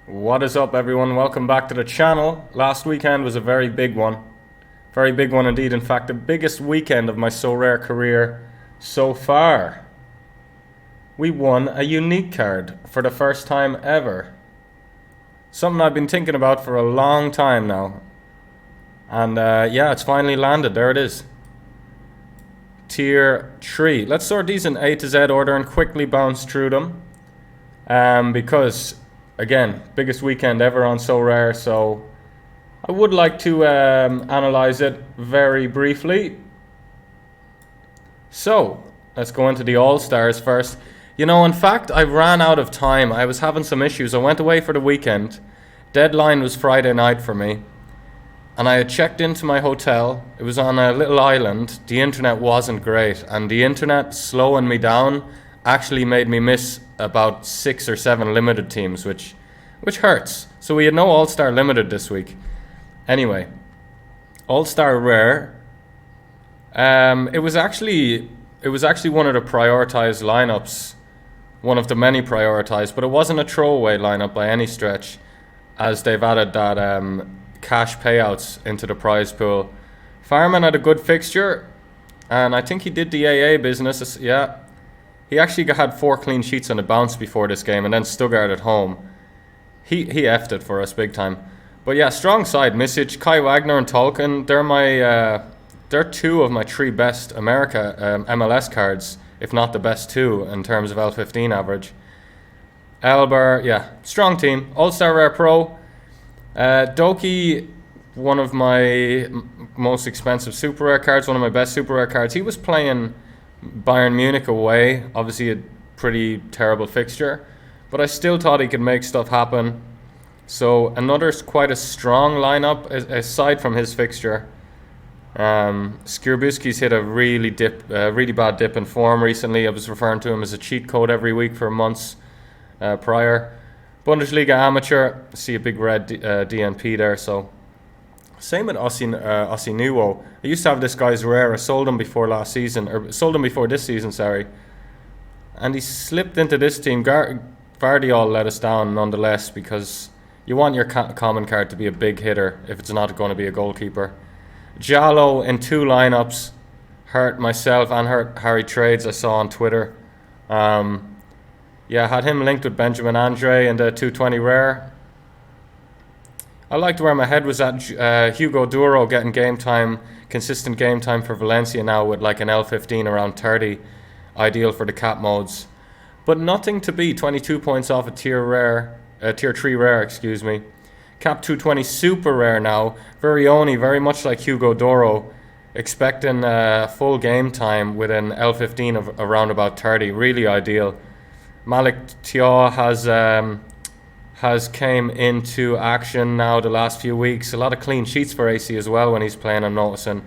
What is up, everyone? Welcome back to the channel. Last weekend was a very big one. Very big one indeed. In fact, the biggest weekend of my Sorare career so far. We won a unique card for the first time ever. Something I've been thinking about for a long time now. And yeah, it's finally landed. There it is. Tier 3. Let's sort these in A to Z order and quickly bounce through them. Because, again, biggest weekend ever on Sorare, so I would like to analyze it very briefly. So, let's go into the All-Stars first. You know, in fact, I ran out of time. I was having some issues. I went away for the weekend. Deadline was Friday night for me. And I had checked into my hotel. It was on a little island. The internet wasn't great. And the internet slowing me down actually made me miss about 6 or 7 limited teams, which hurts. So we had no All-Star Limited this week. Anyway, All-Star Rare. It was actually one of the prioritized lineups, one of the many prioritized, but it wasn't a throwaway lineup by any stretch, as they've added that cash payouts into the prize pool. Fireman had a good fixture, and I think he did the AA business. Yeah, he actually had 4 clean sheets on the bounce before this game, and then Stuttgart at home. He effed it for us big time. But yeah, strong side. Misic, Kai Wagner, and Tolkien. They're 2 of my 3 best MLS cards, if not the best 2 in terms of L15 average. Elber, yeah, strong team. All-Star Rare Pro. Doki, one of my most expensive super rare cards, one of my best super rare cards. He was playing Bayern Munich away, obviously a pretty terrible fixture, but I still thought he could make stuff happen. So another quite a strong lineup aside from his fixture. Skierbuski's hit a really bad dip in form recently. I was referring to him as a cheat code every week for months prior. Bundesliga amateur, see a big red DNP there. So same with Ossie Nuwo. I used to have this guy's rare. I sold him before this season, sorry. And he slipped into this team. Vardiol let us down nonetheless, because you want your common card to be a big hitter if it's not going to be a goalkeeper. Jallo in 2 lineups hurt myself and hurt Harry Trades, I saw on Twitter. Yeah, had him linked with Benjamin Andre and the 220 rare. I liked where my head was at. Hugo Duro getting consistent game time for Valencia now with like an L15 around 30, ideal for the cap modes. But nothing to beat 22 points off a tier 3 rare, excuse me. Cap 220 super rare now. Very much like Hugo Duro, expecting full game time with an L15 of around about 30. Really ideal. Malik Thiaw has came into action now the last few weeks. A lot of clean sheets for AC as well when he's playing, I'm noticing.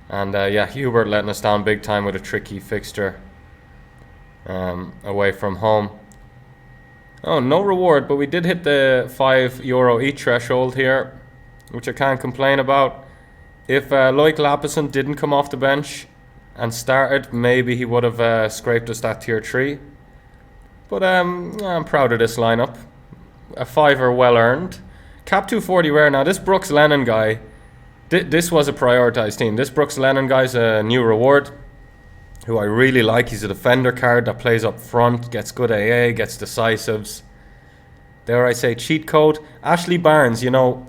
And yeah, Hubert letting us down big time with a tricky fixture away from home. Oh, no reward, but we did hit the €5 each threshold here, which I can't complain about. If Loic Lapison didn't come off the bench and started, maybe he would have scraped us that tier 3. But I'm proud of this lineup. A €5 well earned. Cap 240 rare. Now this Brooks Lennon guy, this was a prioritized team. This Brooks Lennon guy's a new reward, who I really like. He's a defender card that plays up front, gets good AA, gets decisives. Dare I say cheat code. Ashley Barnes, you know,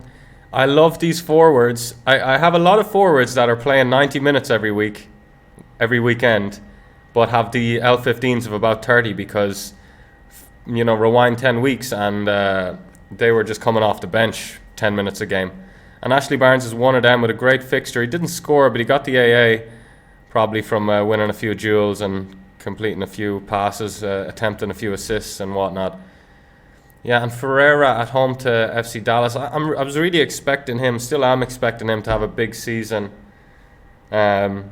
I love these forwards. I have a lot of forwards that are playing 90 minutes every weekend, but have the L15s of about 30 because, you know, rewind 10 weeks and they were just coming off the bench 10 minutes a game. And Ashley Barnes is one of them with a great fixture. He didn't score, but he got the AA, probably from winning a few duels and completing a few passes, attempting a few assists and whatnot. Yeah, and Ferreira at home to FC Dallas. I was really expecting him, still am expecting him to have a big season. You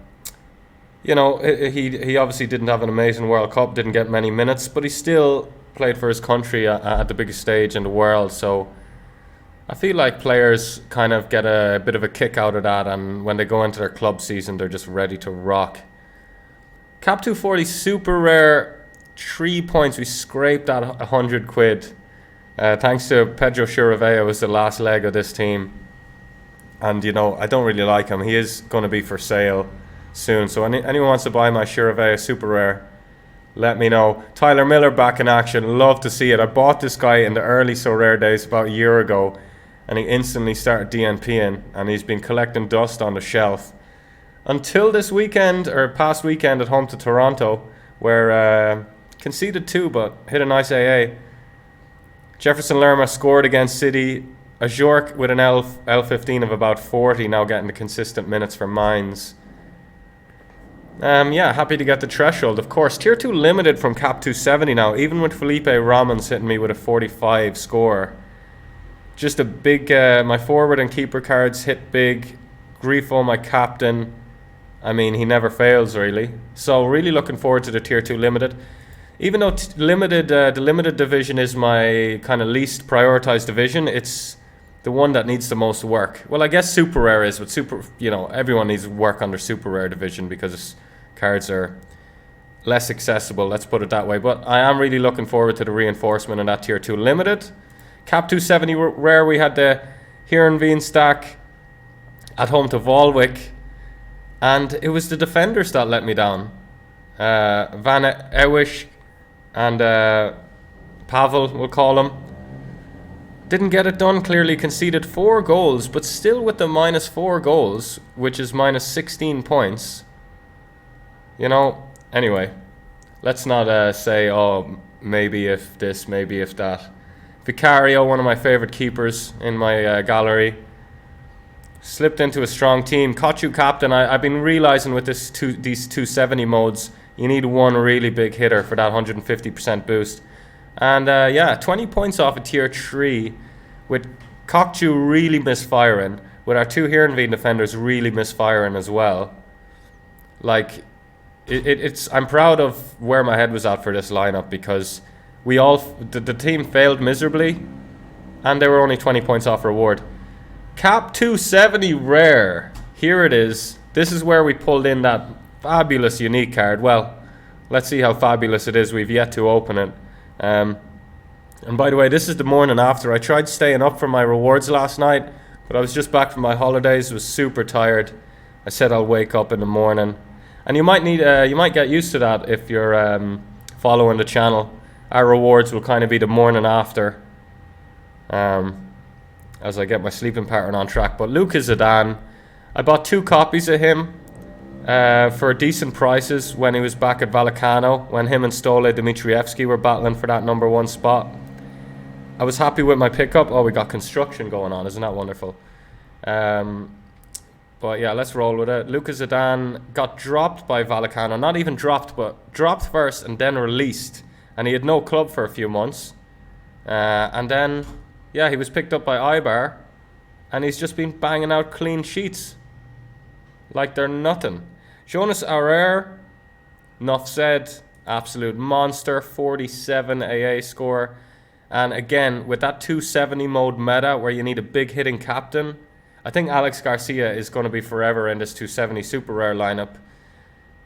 know, he obviously didn't have an amazing World Cup, didn't get many minutes, but he still played for his country at the biggest stage in the world. So I feel like players kind of get a bit of a kick out of that, and when they go into their club season, they're just ready to rock. Cap 240 super rare, 3 points. We scraped that 100 quid. Thanks to Pedro Chirivella was the last leg of this team. And, I don't really like him. He is going to be for sale soon. So anyone wants to buy my Chirivella Super Rare, let me know. Tyler Miller back in action. Love to see it. I bought this guy in the early Sorare days about a year ago, and he instantly started DNPing, and he's been collecting dust on the shelf. Until this weekend, or past weekend at home to Toronto, where conceded 2 but hit a nice AA. Jefferson Lerma scored against City. Ajork with an L15 of about 40, now getting the consistent minutes for Mines. Happy to get the threshold, of course. Tier 2 limited from cap 270 now, even with Felipe Ramons hitting me with a 45 score. Just a big, my forward and keeper cards hit big. Grifo, my captain. I mean, he never fails, really. So, really looking forward to the Tier 2 limited. Even though the limited division is my kind of least prioritized division, it's the one that needs the most work. Well, I guess Super Rare is, but everyone needs work on their Super Rare division because cards are less accessible, let's put it that way. But I am really looking forward to the reinforcement in that Tier 2 limited. Cap 270 Rare, we had the Heerenveen stack at home to Volwick, and it was the defenders that let me down. Van Ewish and Pavel, we'll call him. Didn't get it done, clearly conceded 4 goals, but still with the minus 4 goals, which is minus 16 points. Anyway, let's not say, maybe if this, maybe if that. Vicario, one of my favorite keepers in my gallery, slipped into a strong team. Kochu captain. I've been realizing with these 270 modes, you need one really big hitter for that 150% boost. And 20 points off of Tier 3, with Kokchu really misfiring, with our 2 Heerenveen defenders really misfiring as well. Like, I'm proud of where my head was at for this lineup, because the team failed miserably, and they were only 20 points off reward. Cap 270 Rare, here it is. This is where we pulled in that fabulous unique card. Well, let's see how fabulous it is. We've yet to open it. And by the way, this is the morning after. I tried staying up for my rewards last night, but I was just back from my holidays, was super tired. I said I'll wake up in the morning. And you might get used to that if you're following the channel. Our rewards will kind of be the morning after, as I get my sleeping pattern on track. But Lucas Zidane, I bought 2 copies of him for decent prices when he was back at Vallecano, when him and Stole Dmitrievski were battling for that number 1 spot. I was happy with my pickup. Oh, we got construction going on. Isn't that wonderful? But yeah, let's roll with it. Lucas Zidane got dropped by Vallecano. Not even dropped, but dropped first and then released. And he had no club for a few months. And then, he was picked up by Ibar. And he's just been banging out clean sheets like they're nothing. Jonas Aurer, enough said, absolute monster, 47 AA score. And again, with that 270 mode meta where you need a big hitting captain, I think Alex Garcia is going to be forever in this 270 super rare lineup.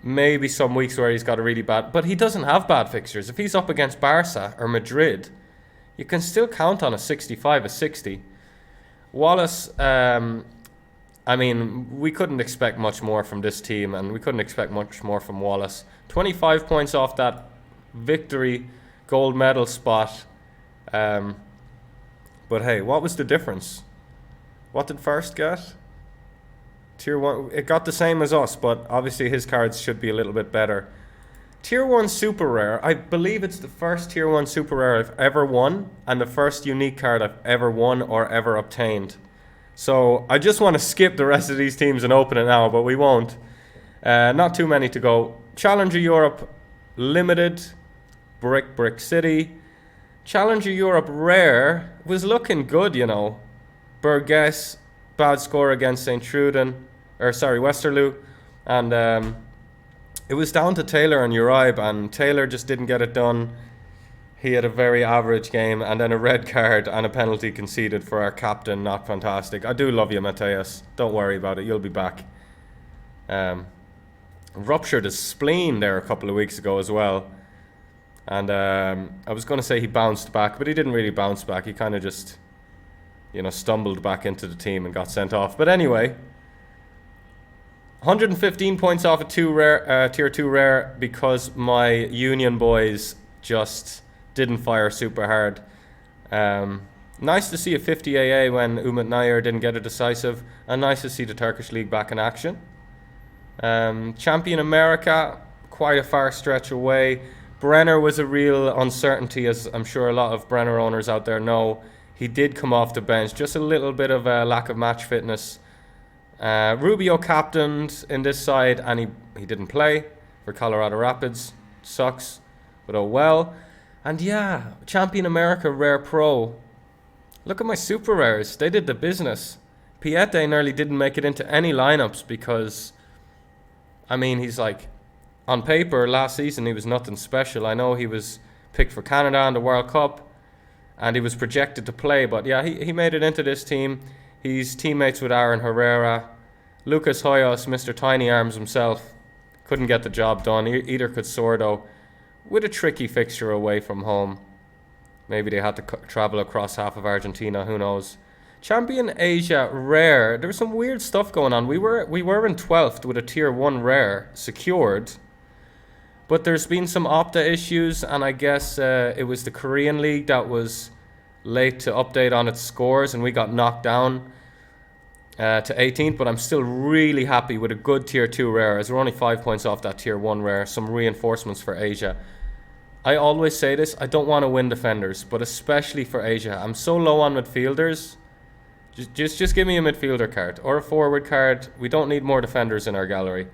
Maybe some weeks where he's got a really bad, but he doesn't have bad fixtures. If he's up against Barca or Madrid, you can still count on a 65, a 60. Wallace, we couldn't expect much more from this team, and we couldn't expect much more from Wallace. 25 points off that victory gold medal spot. But hey, what was the difference? What did First get? Tier 1, it got the same as us, but obviously his cards should be a little bit better. Tier 1 Super Rare, I believe it's the first Tier 1 Super Rare I've ever won, and the first unique card I've ever won or ever obtained. So I just want to skip the rest of these teams and open it now, but we won't. Not too many to go. Challenger Europe Limited, Brick City. Challenger Europe Rare was looking good, you know. Burgess, bad score against Westerlo. And it was down to Taylor and Uribe, and Taylor just didn't get it done. He had a very average game, and then a red card and a penalty conceded for our captain. Not fantastic. I do love you, Mateus. Don't worry about it. You'll be back. Ruptured his spleen there a couple of weeks ago as well. And I was going to say he bounced back, but he didn't really bounce back. He kind of just, stumbled back into the team and got sent off. But anyway, 115 points off a tier 2 rare because my Union boys just didn't fire super hard. Nice to see a 50 AA when Umut Nair didn't get a decisive, and nice to see the Turkish League back in action. Champion America, quite a far stretch away. Brenner was a real uncertainty, as I'm sure a lot of Brenner owners out there know. He did come off the bench, just a little bit of a lack of match fitness. Rubio captained in this side, and he didn't play for Colorado Rapids. Sucks, but oh well. And yeah, Champion America Rare Pro. Look at my super rares. They did the business. Piette nearly didn't make it into any lineups because, he's like, on paper, last season he was nothing special. I know he was picked for Canada in the World Cup, and he was projected to play, but yeah, he made it into this team. He's teammates with Aaron Herrera. Lucas Hoyos, Mr. Tiny Arms himself, couldn't get the job done. Either could Sordo, with a tricky fixture away from home. Maybe they had to travel across half of Argentina, who knows. Champion Asia Rare, there was some weird stuff going on. We were in 12th with a tier 1 rare secured, but there's been some Opta issues, and I guess it was the Korean League that was late to update on its scores, and we got knocked down to 18th, but I'm still really happy with a good tier 2 rare, as we're only 5 points off that tier 1 rare. Some reinforcements for Asia. I always say this, I don't want to win defenders, but especially for Asia. I'm so low on midfielders. Just give me a midfielder card or a forward card. We don't need more defenders in our gallery.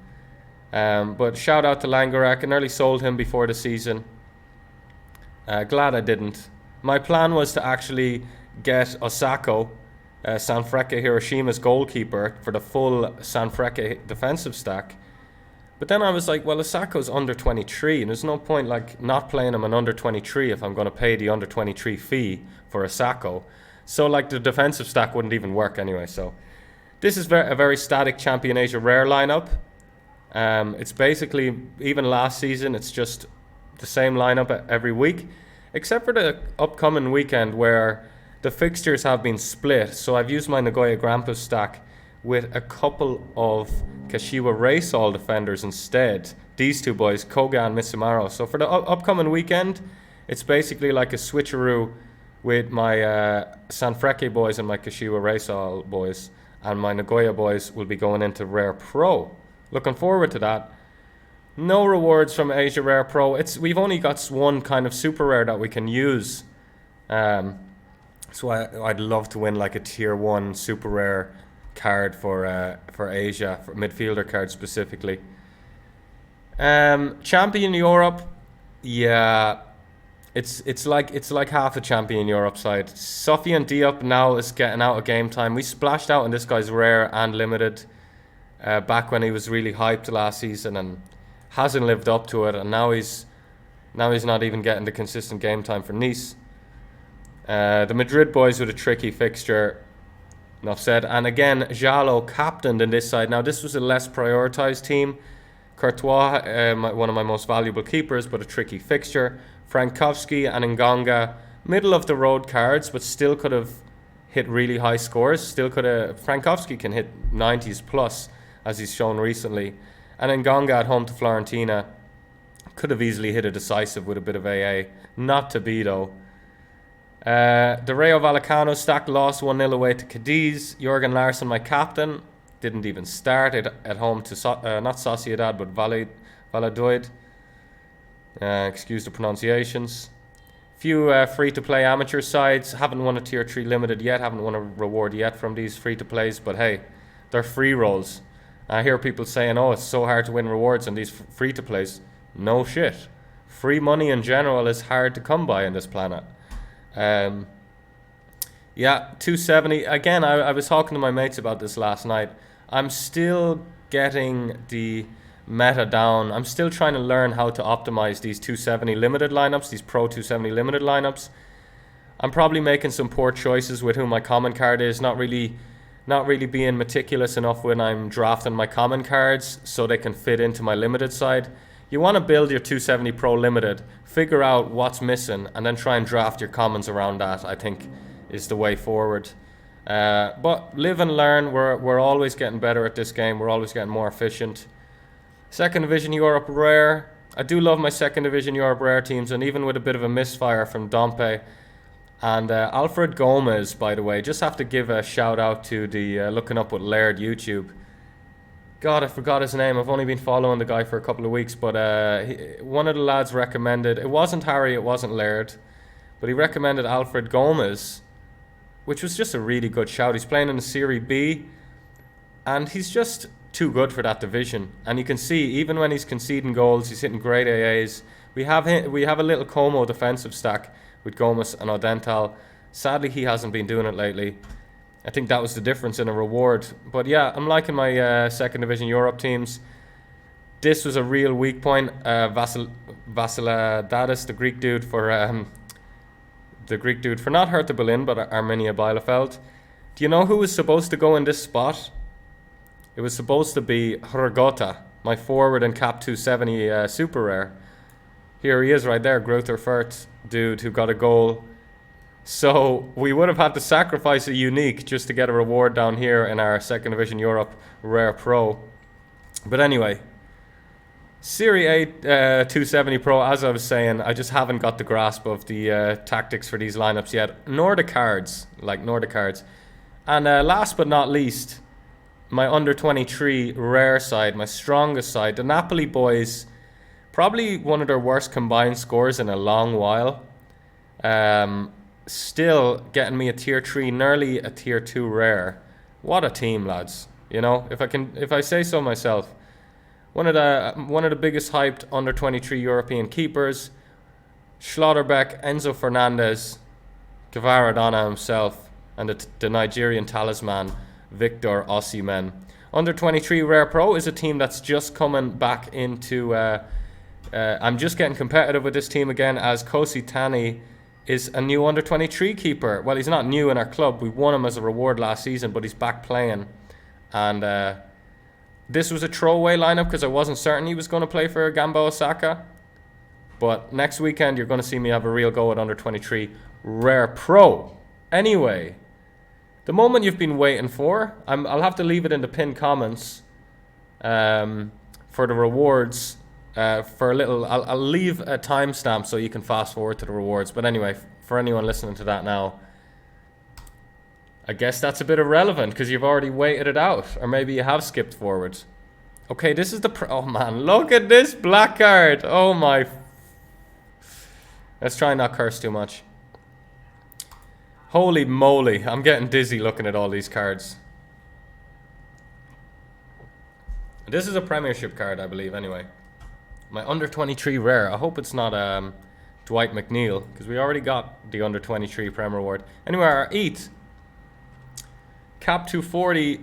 But shout out to Langarak. I nearly sold him before the season. Glad I didn't. My plan was to actually get Osako, Sanfrecce Hiroshima's goalkeeper, for the full Sanfrecce defensive stack. But then I was like, well, Osako's under 23, and there's no point not playing him an under 23 if I'm going to pay the under 23 fee for Osako. So the defensive stack wouldn't even work anyway. So this is a very static Champion Asia Rare lineup. It's basically, even last season, it's just the same lineup every week, except for the upcoming weekend where the fixtures have been split. So I've used my Nagoya Grampus stack with a couple of Kashiwa Raysol defenders instead. These two boys, Koga and Mitsumaru. So for the upcoming weekend, it's basically like a switcheroo with my Sanfrecce boys and my Kashiwa Raysol boys. And my Nagoya boys will be going into Rare Pro. Looking forward to that. No rewards from Asia Rare Pro. We've only got one kind of super rare that we can use. So I'd love to win a tier 1 super rare card for Asia, for midfielder card specifically. Champion Europe, yeah, it's like half a Champion Europe side. Sofian Diop now is getting out of game time. We splashed out on this guy's rare and limited back when he was really hyped last season and hasn't lived up to it, and now he's not even getting the consistent game time for Nice. The Madrid boys with a tricky fixture. Enough said. And again, Jalo captained in this side. Now, this was a less prioritised team. Courtois, one of my most valuable keepers, but a tricky fixture. Frankowski and Ngonga, middle of the road cards, but still could have hit really high scores. Frankowski can hit 90s plus, as he's shown recently. And Ngonga at home to Florentina could have easily hit a decisive with a bit of AA. Not to be, though. The Rayo Vallecano stack lost 1-0 away to Cadiz. Jurgen Larsson, my captain, didn't even start it at home to not Sociedad but Valladolid. Excuse the pronunciations. Few free-to-play amateur sides. Haven't won a tier 3 limited yet. Haven't won a reward yet from these free-to-plays. But hey, they're free rolls. I hear people saying, oh, it's so hard to win rewards on these free-to-plays. No shit. Free money in general is hard to come by on this planet. Yeah, 270. Again, I was talking to my mates about this last night. I'm still getting the meta down. I'm still trying to learn how to optimize these 270 limited lineups, these Pro 270 limited lineups. I'm probably making some poor choices with who my common card is, not really being meticulous enough when I'm drafting my common cards so they can fit into my limited side. You want to build your 270 Pro Limited, figure out what's missing, and then try and draft your commons around that, I think, is the way forward. But live and learn. We're always getting better at this game. We're always getting more efficient. Second Division Europe Rare. I do love my Second Division Europe Rare teams, and even with a bit of a misfire from Dompe and Alfred Gomez, by the way, just have to give a shout out to the Looking Up with Laird YouTube. God, I forgot his name. I've only been following the guy for a couple of weeks, but one of the lads recommended, it wasn't Harry, it wasn't Laird, but he recommended Alfred Gomez, which was just a really good shout. He's playing in the Serie B, and he's just too good for that division. And you can see, even when he's conceding goals, he's hitting great AAs. We have a little Como defensive stack with Gomez and Odental. Sadly, he hasn't been doing it lately. I think that was the difference in a reward. But yeah, I'm liking my Second Division Europe teams. This was a real weak point. Vasilidadis, the Greek dude for not Hertha Berlin, but Arminia Bielefeld. Do you know who was supposed to go in this spot? It was supposed to be Hrgota, my forward in Cap 270 super rare. Here he is right there, Grother Furt dude who got a goal. So we would have had to sacrifice a unique just to get a reward down here in our Second Division Europe Rare Pro. But anyway, Serie A 270 Pro, as I was saying, I just haven't got the grasp of the tactics for these lineups yet, nor the cards, And last but not least, my under 23 rare side, my strongest side, the Napoli boys, probably one of their worst combined scores in a long while. Still getting me a tier 3, nearly a tier 2 rare. What a team, lads. You know, if I say so myself. One of the biggest hyped under 23 European keepers. Schlotterbeck, Enzo Fernandez, Kvaradona himself, and the Nigerian talisman, Victor Osimhen. Under 23 Rare Pro is a team that's just coming back into... I'm just getting competitive with this team again, as Kosi Tani is a new under 23 keeper. Well, he's not new in our club. We won him as a reward last season, but he's back playing. And this was a throwaway lineup because I wasn't certain he was going to play for Gamba Osaka. But next weekend, you're going to see me have a real go at under 23 Rare Pro. Anyway, the moment you've been waiting for, I'll have to leave it in the pinned comments for the rewards. For a little, I'll leave a timestamp so you can fast forward to the rewards. But anyway, for anyone listening to that now, I guess that's a bit irrelevant because you've already waited it out, or maybe you have skipped forward. Okay, this is oh man, look at this black card. Oh my. Let's try and not curse too much. Holy moly, I'm getting dizzy looking at all these cards. This is a Premiership card, I believe, anyway. My under 23 rare. I hope it's not Dwight McNeil, because we already got the under 23 Prem reward. Anyway, our EAT. Cap 240.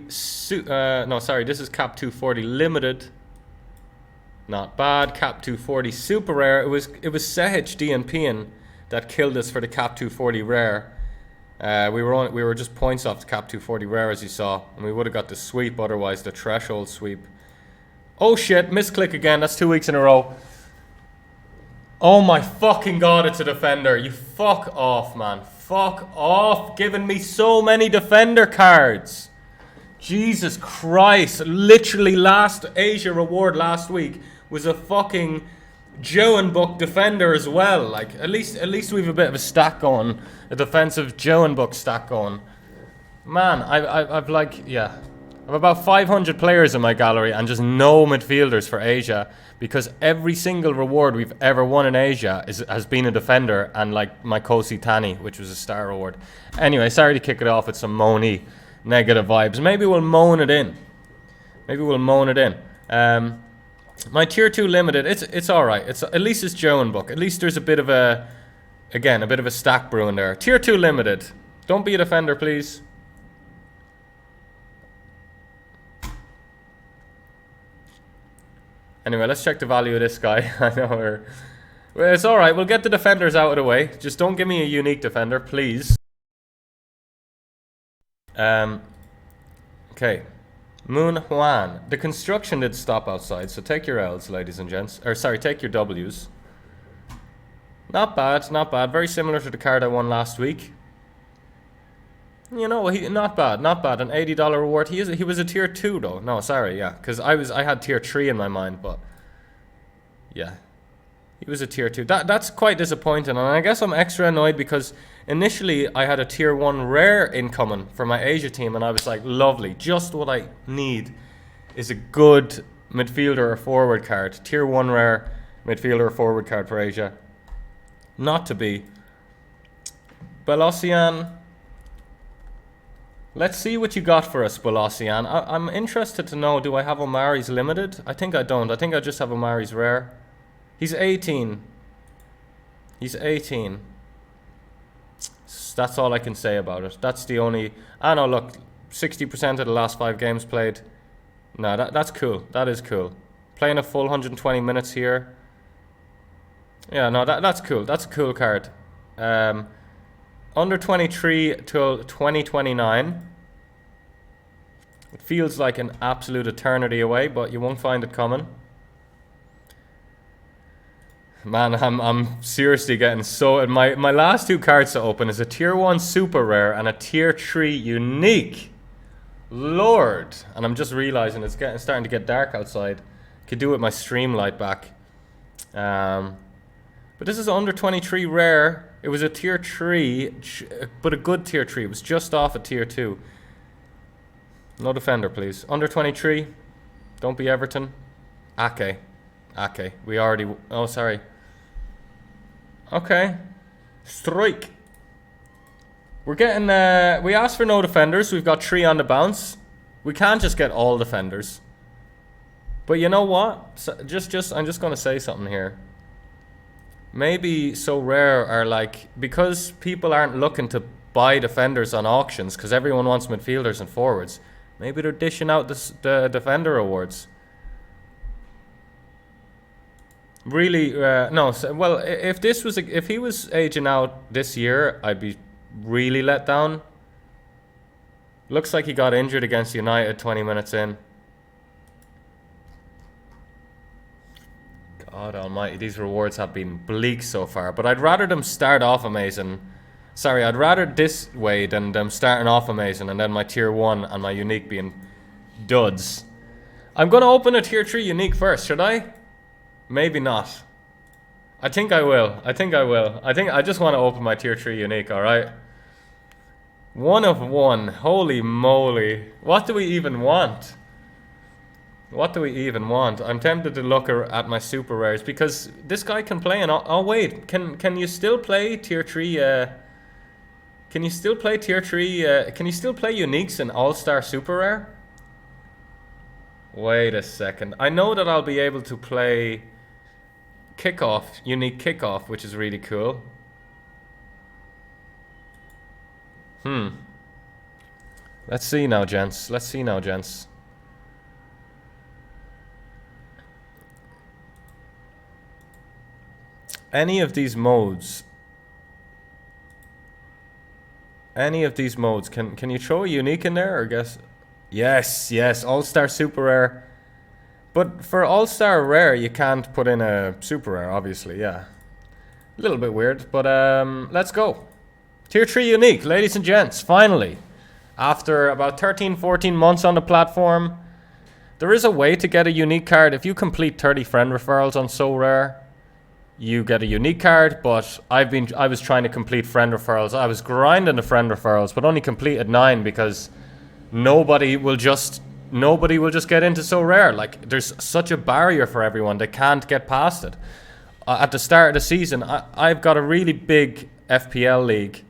No, sorry, this is Cap 240 limited. Not bad. Cap 240 super rare. It was Sehic DNPing that killed us for the Cap 240 rare. We were just points off the Cap 240 rare, as you saw, and we would have got the sweep otherwise, the threshold sweep. Oh shit, misclick again. That's 2 weeks in a row. Oh my fucking god, it's a defender. You fuck off, man. Fuck off. Giving me so many defender cards. Jesus Christ. Literally last Asia reward last week was a fucking Joenbuck defender as well. Like, at least we have a bit of a stack going. A defensive Joenbuck stack going. Man, I've like, yeah. I have about 500 players in my gallery and just no midfielders for Asia, because every single reward we've ever won in Asia has been a defender, and like my Kosi Tani, which was a star reward. Anyway, sorry to kick it off with some moany negative vibes. Maybe we'll moan it in. My tier 2 limited, it's alright. At least it's Joenbuck. At least there's a bit of a stack brewing there. Tier 2 limited. Don't be a defender, please. Anyway, let's check the value of this guy. I know well, it's alright. We'll get the defenders out of the way. Just don't give me a unique defender, please. Okay. Moon Juan. The construction did stop outside, so take your L's, ladies and gents. Or sorry, take your W's. Not bad, not bad. Very similar to the card I won last week. You know, not bad, not bad. An $80 reward. He was a tier 2 though. No, sorry, yeah, because I had tier 3 in my mind, but yeah, he was a tier 2. That's quite disappointing, and I guess I'm extra annoyed because initially I had a tier 1 rare incoming for my Asia team, and I was like, lovely, just what I need is a good midfielder or forward card. Tier 1 rare midfielder or forward card for Asia. Not to be. Belosian. Let's see what you got for us, Belosian. I'm interested to know, do I have Omari's limited? I think I don't. I think I just have Omari's rare. He's 18. He's 18. That's all I can say about it. That's the only... I know, look, 60% of the last 5 games played. No, that's cool. That is cool. Playing a full 120 minutes here. Yeah, no, that's cool. That's a cool card. Under 23 till 2029. It feels like an absolute eternity away, but you won't find it coming. Man, I'm seriously getting so... My last 2 cards to open is a tier 1 super rare and a tier 3 unique. Lord. And I'm just realizing it's starting to get dark outside. Could do with my stream light back. But this is under 23 rare. It was a tier 3, but a good tier 3. It was just off a tier 2. No defender, please. Under 23. Don't be Everton. Ake. Ake. We already... Oh, sorry. Okay. Strike. We're getting... we asked for no defenders. We've got 3 on the bounce. We can't just get all defenders. But you know what? So I'm just going to say something here. Maybe So Rare are like... Because people aren't looking to buy defenders on auctions, because everyone wants midfielders and forwards, maybe they're dishing out the defender awards. Really, no. Well, if he was aging out this year, I'd be really let down. Looks like he got injured against United 20 minutes in. God almighty, these rewards have been bleak so far. But I'd rather them start off amazing. Sorry, I'd rather this way than them starting off amazing and then my tier 1 and my unique being duds. I'm going to open a tier 3 unique first, should I? Maybe not. I think I will. I think I just want to open my tier 3 unique, alright? 1 of 1. Holy moly. What do we even want? What do we even want? I'm tempted to look at my super rares because this guy can play and oh wait, can you still play tier 3 can you still play tier 3 can you still play uniques in all-star super rare? Wait a second. I know that I'll be able to play kickoff, unique kickoff, which is really cool. Let's see now, gents. Let's see now, gents. Any of these modes, can you throw a unique in there, or guess? Yes, all-star super rare. But for all-star rare, you can't put in a super rare, obviously, yeah. A little bit weird, but let's go. Tier 3 unique, ladies and gents, finally. After about 13, 14 months on the platform, there is a way to get a unique card. If you complete 30 friend referrals on So Rare, you get a unique card, but I was trying to complete friend referrals. I was grinding the friend referrals, but only completed 9 because nobody will just get into So Rare. Like, there's such a barrier for everyone. They can't get past it. At the start of the season, I've got a really big FPL league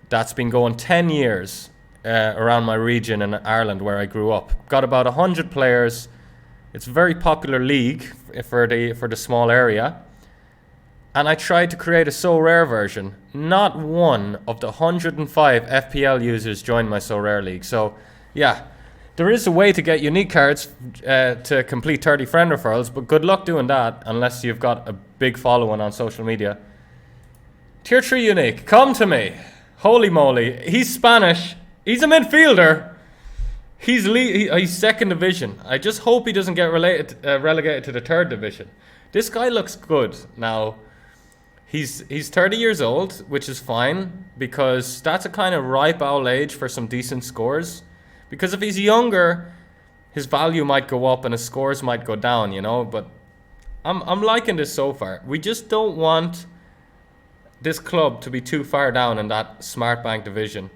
that's been going 10 years around my region in Ireland where I grew up. Got about 100 players. It's a very popular league for the small area. And I tried to create a So Rare version. Not one of the 105 FPL users joined my So Rare league. So, yeah, there is a way to get unique cards to complete 30 friend referrals, but good luck doing that unless you've got a big following on social media. Tier 3 unique, come to me. Holy moly, he's Spanish. He's a midfielder. He's second division. I just hope he doesn't get relegated to the third division. This guy looks good now. He's 30 years old, which is fine because that's a kind of ripe old age for some decent scores. Because if he's younger, his value might go up and his scores might go down, you know. But I'm liking this so far. We just don't want this club to be too far down in that Smart Bank division.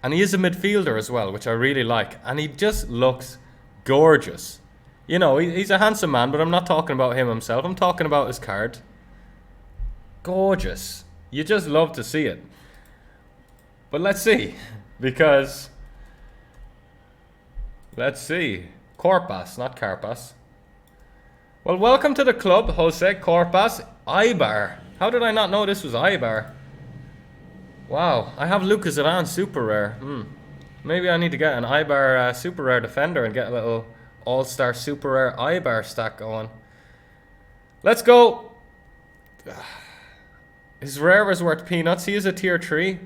And he is a midfielder as well, which I really like. And he just looks gorgeous. You know, he's a handsome man, but I'm not talking about him himself. I'm talking about his card. Gorgeous. You just love to see it. But let's see. Because... let's see. Corpas, not Carpas. Well, welcome to the club, Jose Corpas. Ibar. How did I not know this was Ibar? Wow, I have Lucas Aran super rare. Maybe I need to get an Ibar super rare defender and get a little all-star super rare Ibar stack going. Let's go. His rare is worth peanuts. He is a tier 3.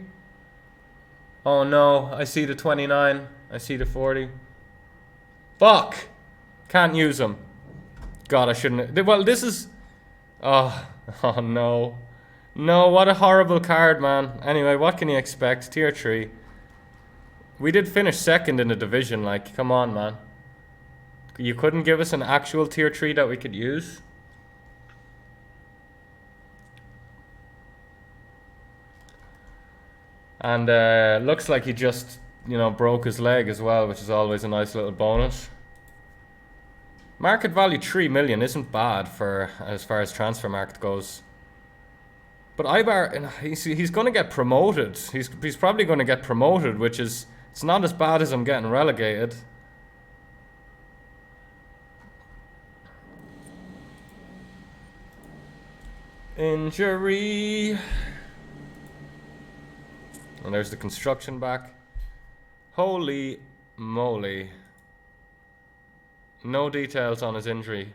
Oh no, I see the 29. I see the 40. Fuck. Can't use him. God, I shouldn't. Well, this is... oh no. No, what a horrible card, man. Anyway, what can you expect? Tier 3. We did finish second in the division, like, come on, man. You couldn't give us an actual tier 3 that we could use? And looks like he just, you know, broke his leg as well, which is always a nice little bonus. Market value 3 million isn't bad for as far as transfer market goes. But Ibar, he's going to get promoted. He's probably going to get promoted, which is, it's not as bad as I'm getting relegated. Injury. And there's the construction back. Holy moly. No details on his injury.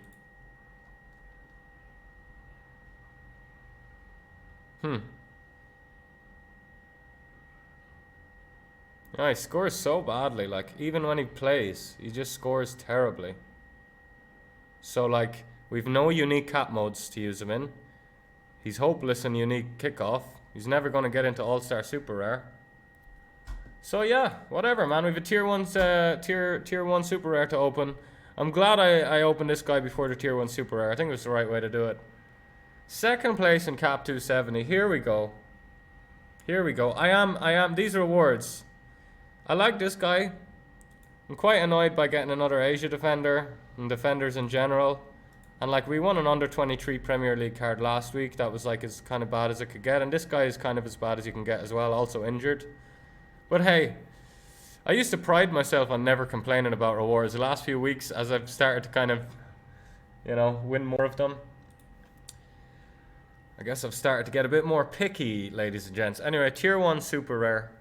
Yeah, he scores so badly. Like, even when he plays, he just scores terribly. So, like, we've no unique cap modes to use him in. He's hopeless in unique kickoff. He's never going to get into All-Star Super Rare. So yeah, whatever, man. We have a tier 1 Super Rare to open. I'm glad I opened this guy before the tier 1 Super Rare. I think it was the right way to do it. Second place in Cap 270. Here we go. Here we go. I am. These are awards. I like this guy. I'm quite annoyed by getting another Asia defender and defenders in general. And like, we won an under 23 Premier League card last week. That was like as kind of bad as it could get. And this guy is kind of as bad as you can get as well. Also injured. But hey, I used to pride myself on never complaining about rewards. The last few weeks, as I've started to kind of, you know, win more of them, I guess I've started to get a bit more picky, ladies and gents. Anyway, tier 1 super rare.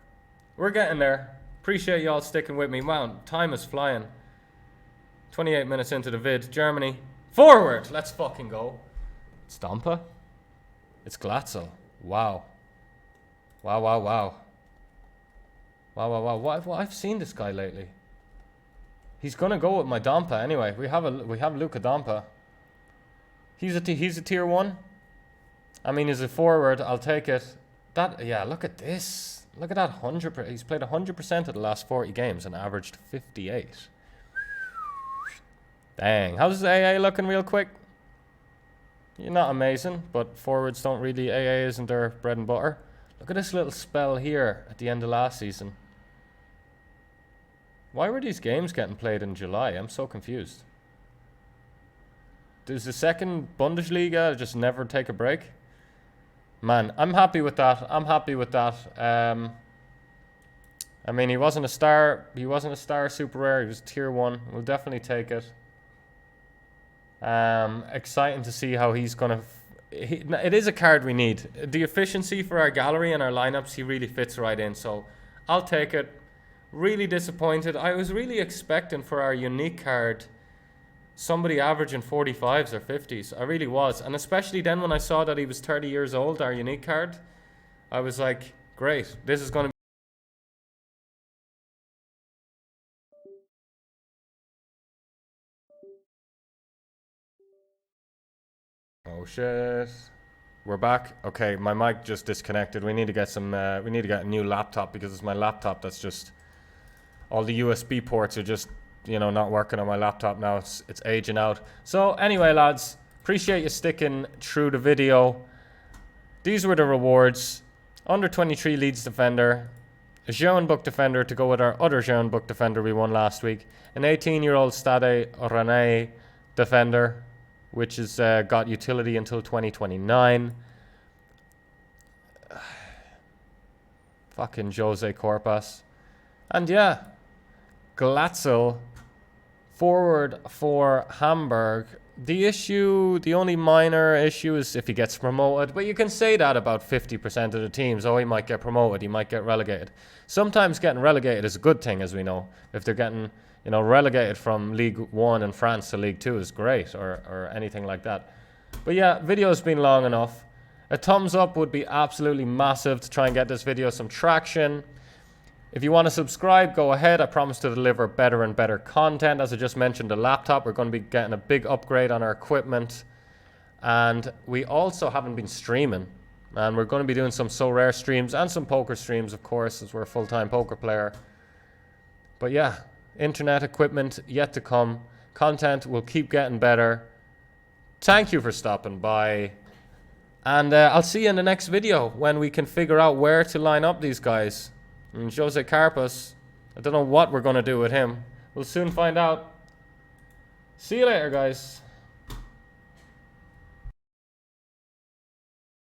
We're getting there. Appreciate y'all sticking with me. Wow, time is flying. 28 minutes into the vid. Germany. Forward! Let's fucking go. Stampa? It's Glatzel. Wow. Wow, wow, wow. Wow, wow, wow. What I've seen this guy lately. He's gonna go with my Dampa anyway. We have Luka Dampa. He's a tier 1. I mean, he's a forward. I'll take it. Yeah, look at this. Look at that 100%. He's played 100% of the last 40 games and averaged 58. Dang. How's his AA looking real quick? You're not amazing, but forwards don't really... AA isn't their bread and butter. Look at this little spell here at the end of last season. Why were these games getting played in July? I'm so confused. Does the second Bundesliga just never take a break? Man, I'm happy with that. I'm happy with that. I mean, he wasn't a star. He wasn't a star super rare. He was tier 1. We'll definitely take it. Exciting to see how he's going to... It is a card we need. The efficiency for our gallery and our lineups, he really fits right in. So I'll take it. Really disappointed. I was really expecting for our unique card somebody averaging 45s or 50s. I really was. And especially then when I saw that he was 30 years old, our unique card, I was like, great. This is going to Oh shit. We're back. Okay, my mic just disconnected. We need to get some. We need to get a new laptop because it's my laptop that's just. All the USB ports are just, not working on my laptop now. It's aging out. So anyway, lads, appreciate you sticking through the video. These were the rewards. Under 23 Leeds defender, a Jean Book defender to go with our other Jean Book defender we won last week, an 18-year-old Stade Rennais defender, which has got utility until 2029. Fucking Jose Corpas. And yeah, Glatzel, forward for Hamburg. The only minor issue is if he gets promoted. But you can say that about 50% of the teams. Oh, he might get promoted, he might get relegated. Sometimes getting relegated is a good thing, as we know. If they're getting, relegated from League 1 in France to League 2 is great, or anything like that. But yeah, video's been long enough. A thumbs up would be absolutely massive to try and get this video some traction. If you want to subscribe, go ahead. I promise to deliver better and better content. As I just mentioned, the laptop, we're going to be getting a big upgrade on our equipment. And we also haven't been streaming. And we're going to be doing some Sorare streams and some poker streams, of course, as we're a full-time poker player. But yeah, internet equipment yet to come. Content will keep getting better. Thank you for stopping by. And I'll see you in the next video when we can figure out where to line up these guys. And Jose Carpas, I don't know what we're going to do with him. We'll soon find out. See you later, guys.